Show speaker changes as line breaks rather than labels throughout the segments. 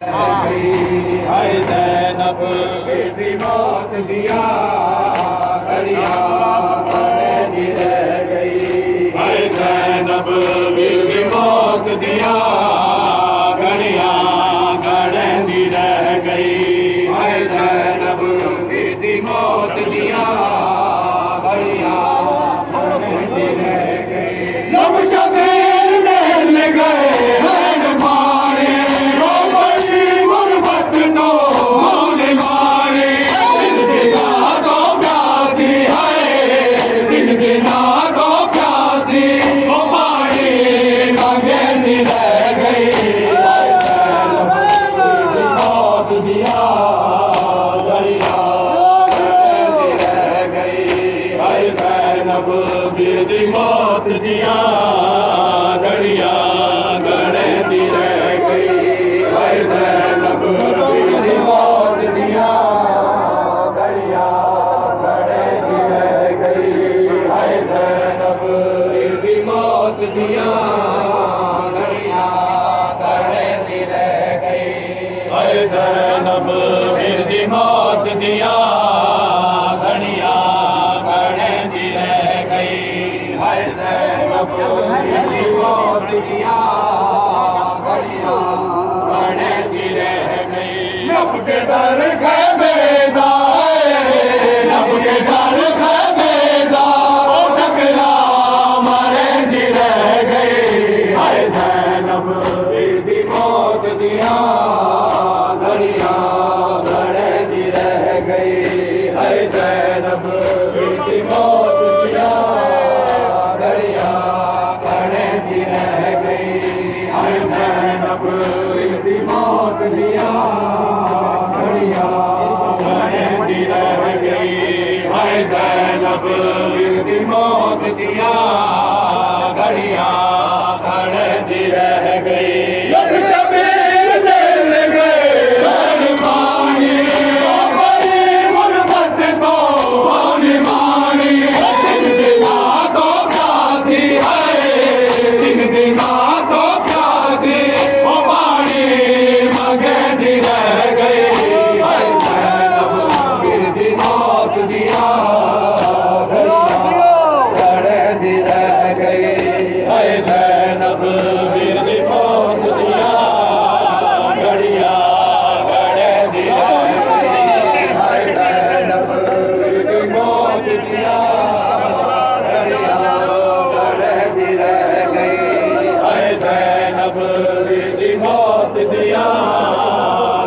हाय ज़ैनब बेटी मौत दिया घड़िया गड़े दी रह गई। हाय ज़ैनब बेटी मौत दिया घड़िया गड़े दी रह गई। हाय ज़ैनब बेटी मौत दिया घड़िया गड़े दी रह गई। लब शबीर नहल गए मौत दिया घड़िया गड़े दी रह गई। हाय ज़ैनब बेटी मौत दिया घड़िया गड़े दी रह गई। हाय ज़ैनब बेटी मौत दिया घड़िया गड़े दी रह गई। हाय ज़ैनब बेटी मौत दिया घड़िया गड़े दी रह गई। हाय ज़ैनब बेटी मौत दिया घड़िया गड़े दी रह गई। लब के डर खैमेदा लब के डर खैमेदा टकरा मारे दी रह गई। हाय ज़ैनब बेटी मौत दिया घड़िया गड़े दी रह गई। हाय ज़ैनब बेटी मौत दिया घड़िया गड़े दी रह गई। हाय ज़ैनब बेटी मौत दिया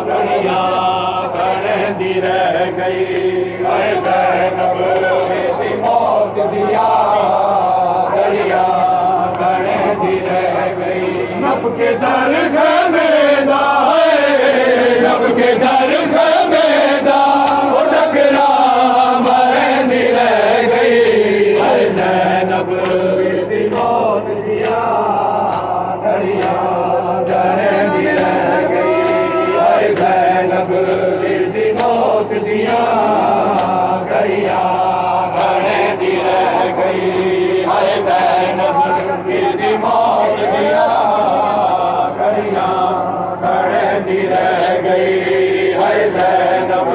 घड़िया गड़े दी रह गई। हाय ज़ैनब बेटी मौत दिया घड़िया गड़े दी रह गई। लब के दर खैमेदा लब के दर खैमेदा टकरा मारे दी रह गई। हाय ज़ैनब बेटी मौत दिया घड़िया गड़े दी रह गई। हाय ज़ैनब बेटी मौत दिया घड़िया गड़े दी रह गई। हाय ज़ैनब बेटी मौत दिया घड़िया गड़े दी रह गई। हाय ज़ैनब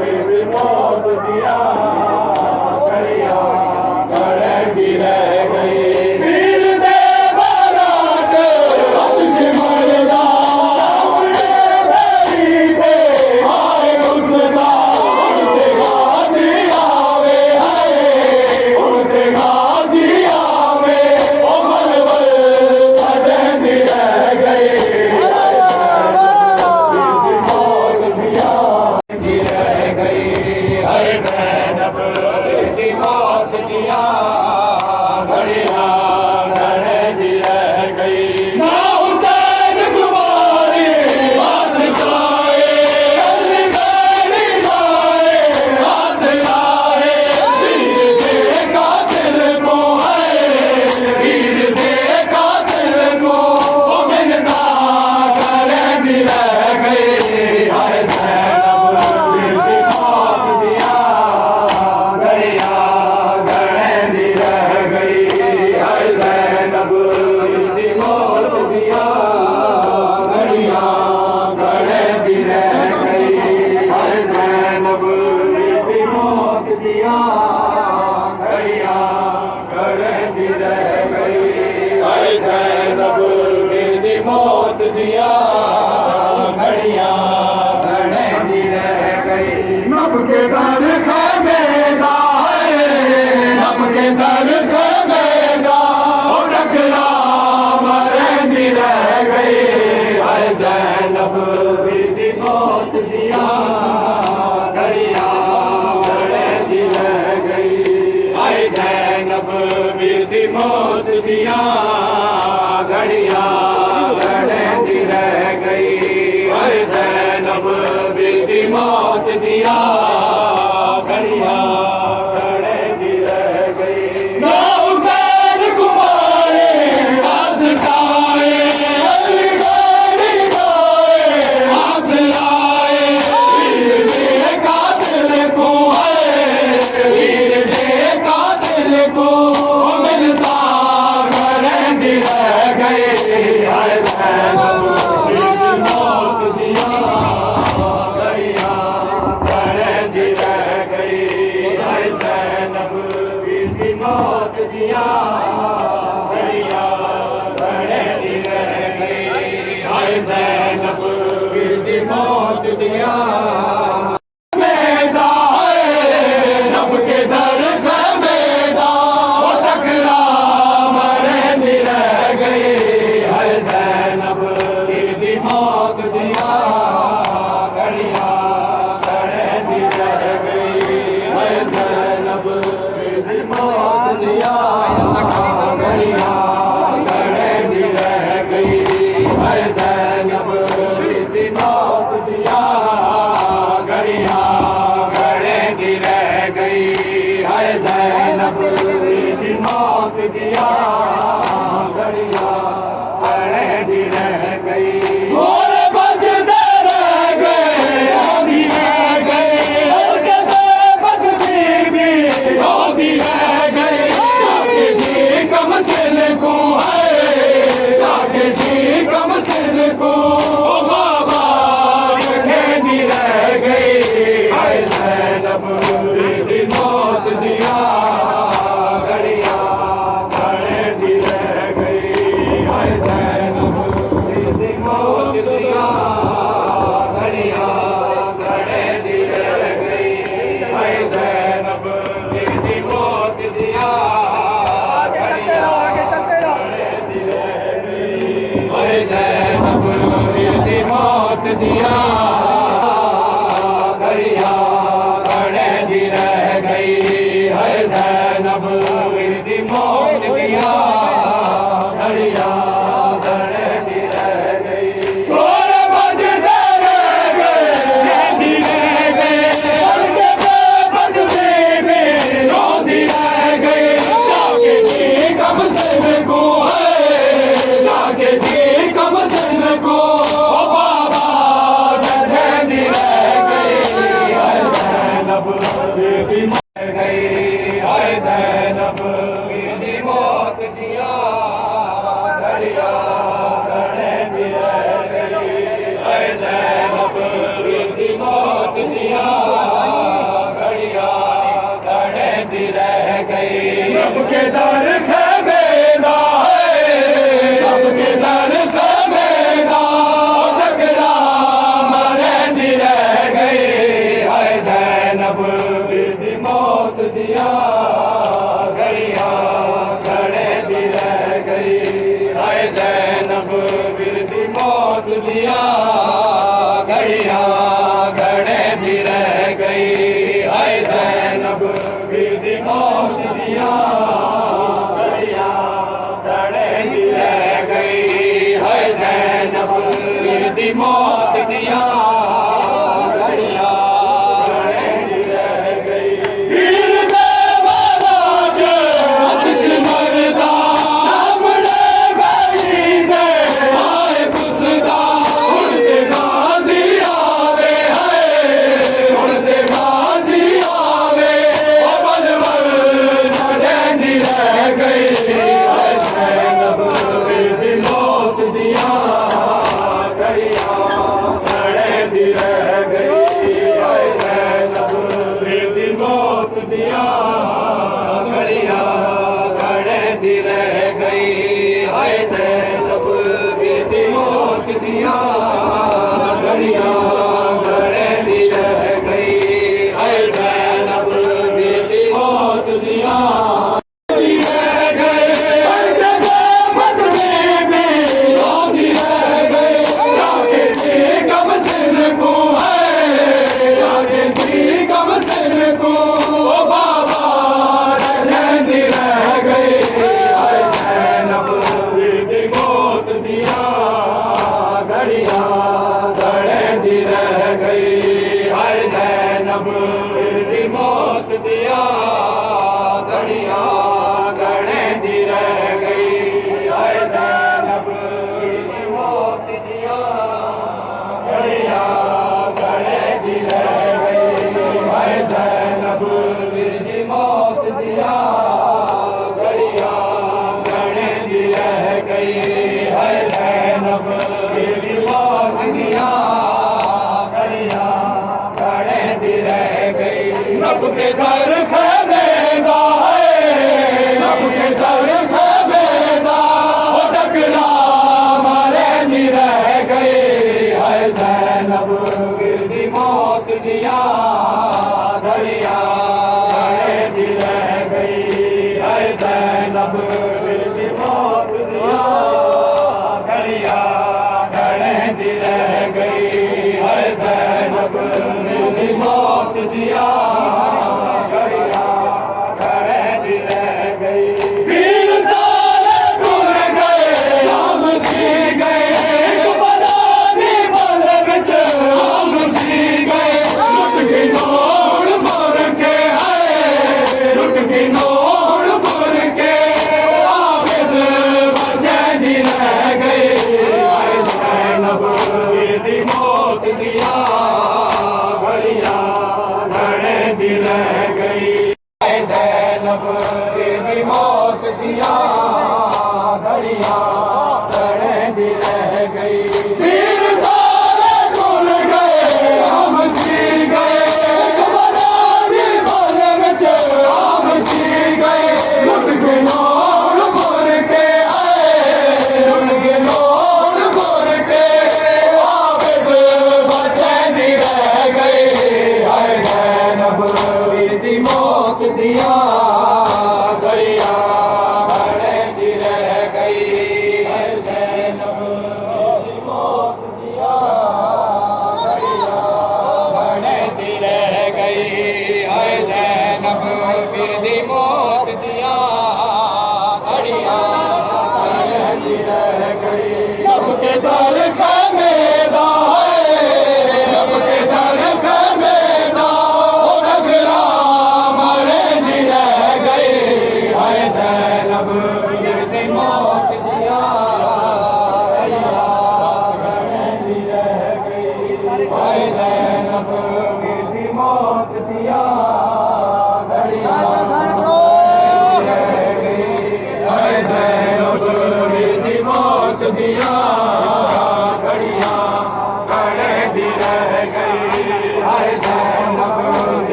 बेटी मौत दिया घड़िया गड़े दी रह गई। वीर दी मौत दिया घड़ियां घड़े दी रह गई हाय ज़ैनब वीर दी मौत दिया घड़ियां घड़े दी रह गई हाय ज़ैनब वीर दी मौत दिया घड़ियां घड़े दी रह गई ना हुसैन कुमारे आसताए अली गाए आसराए वीर दे कातिल को है वीर दे कातिल को मिलता घड़े दी रह गए हाय ज़ैनब वीर दी मौत दिया घड़ियां घड़े दी रह गई हाय ज़ैनब वीर दी मौत दिया घड़ियां घड़े दी रह गई हाय ज़ैनब वीर दी मौत दिया रब के दर खमेदा वो टकरा मरे दी रह गई हाय ज़ैनब वीर दी मौत दिया घड़ियां घड़े दी रह गई हाय ज़ैनब वीर दी मौत दिया घड़ियां घड़े दी रह गई हाय ज़ैनब वीर दी मौत दिया घड़ियां घड़े दी रह गई हाय ज़ैनब वीर दी मौत दिया घड़ियां घड़े दी रह गई और बजते रह गए रोती रह गए हरकते बजती भी रोती रह गए जाके जी कम सिल को है जाके जी कम सिल को ओ बाबा खेदी रह गई हाय ज़ैनब वीर दी मौत दिया घड़ियां घड़े दी रह गई हाय ज़ैनब वीर दी मौत दिया घड़ियां घड़े दी रह गई हाय ज़ैनब वीर दी मौत दिया घड़ियां घड़े दी रह गई हाय ज़ैनब वीर दी मौत दिया घड़ियां घड़े दी रह गई हाय ज़ैनब वीर दी मौत दिया घड़ियां घड़े दी रह गई और बजते रह गए रोती रह गए हरकते बजती भी रोती रह गए जाके जी कम सिल को है जाके जी कम सिल को ओ बाबा सधे दी रह गई हाय ज़ैनब वीर दी मौत गई हाय ज़ैनब वीर दी मौत दिया घड़ियां घड़े दी रह गई हाय ज़ैनब वीर दी मौत दिया घड़ियां घड़े दी रह गई रब के दर खमेदा रब के दर खमेदा टकरा मरे दी रह गई हाय ज़ैनब वीर दी मौत दिया घड़ियां घड़े दी रह गई हाय ज़ैनब वीर दी मौत दिया घड़ियां घड़े दी रह गई हाय ज़ैनब वीर दी मौत दिया घड़ियां घड़े दी रह गई हाय ज़ैनब वीर दी मौत दिया घड़ियां घड़े दी रह गई वीर देवाला जो आतिश मरदा सामने बैठी दे हाय खुसदा उड़ते गाज़ी आवे है उड़ते गाज़ी आवे ओ बलवल छड़े दी रह गई हाय ज़ैनब वीर दी मौत दिया घड़ियां घड़े दी रह गई हाय ज़ैनब वीर दी मौत दिया घड़ियां घड़े दी रह गई हाय ज़ैनब वीर दी मौत दिया घड़ियां घड़े दी रह गई हाय ज़ैनब वीर दी मौत दिया दी रह गई हाय ज़ैनब दी मौत दिया घड़िया गणे दी रह गई हाय ज़ैनब दी मौत दिया घड़िया गणे दी रह गई हाय ज़ैनब दी मौत दिया घड़िया गणे दी रह गई हाय ज़ैनब दी मौत दिया घड़िया गणे दी रह गई रब के घर खैमेदा है रब के घर खैमेदा वो टकरा मारे दी रह गई हाय ज़ैनब दी मौत दिया घड़िया गणे दी रह गई हाय ज़ैनब दी मौत दिया घड़िया गणे दी रह गई हाय ज़ैनब दी मौत दिया घड़िया गणे दी रह गई वीर सारे टूर गए शाम जी गए बरानी बल विच आम जी गए लुट की नोड़ मोर के आए लुट की नोड़ मोर के आबिद बचैनी रह गई हाय ज़ैनब दी मौत दिया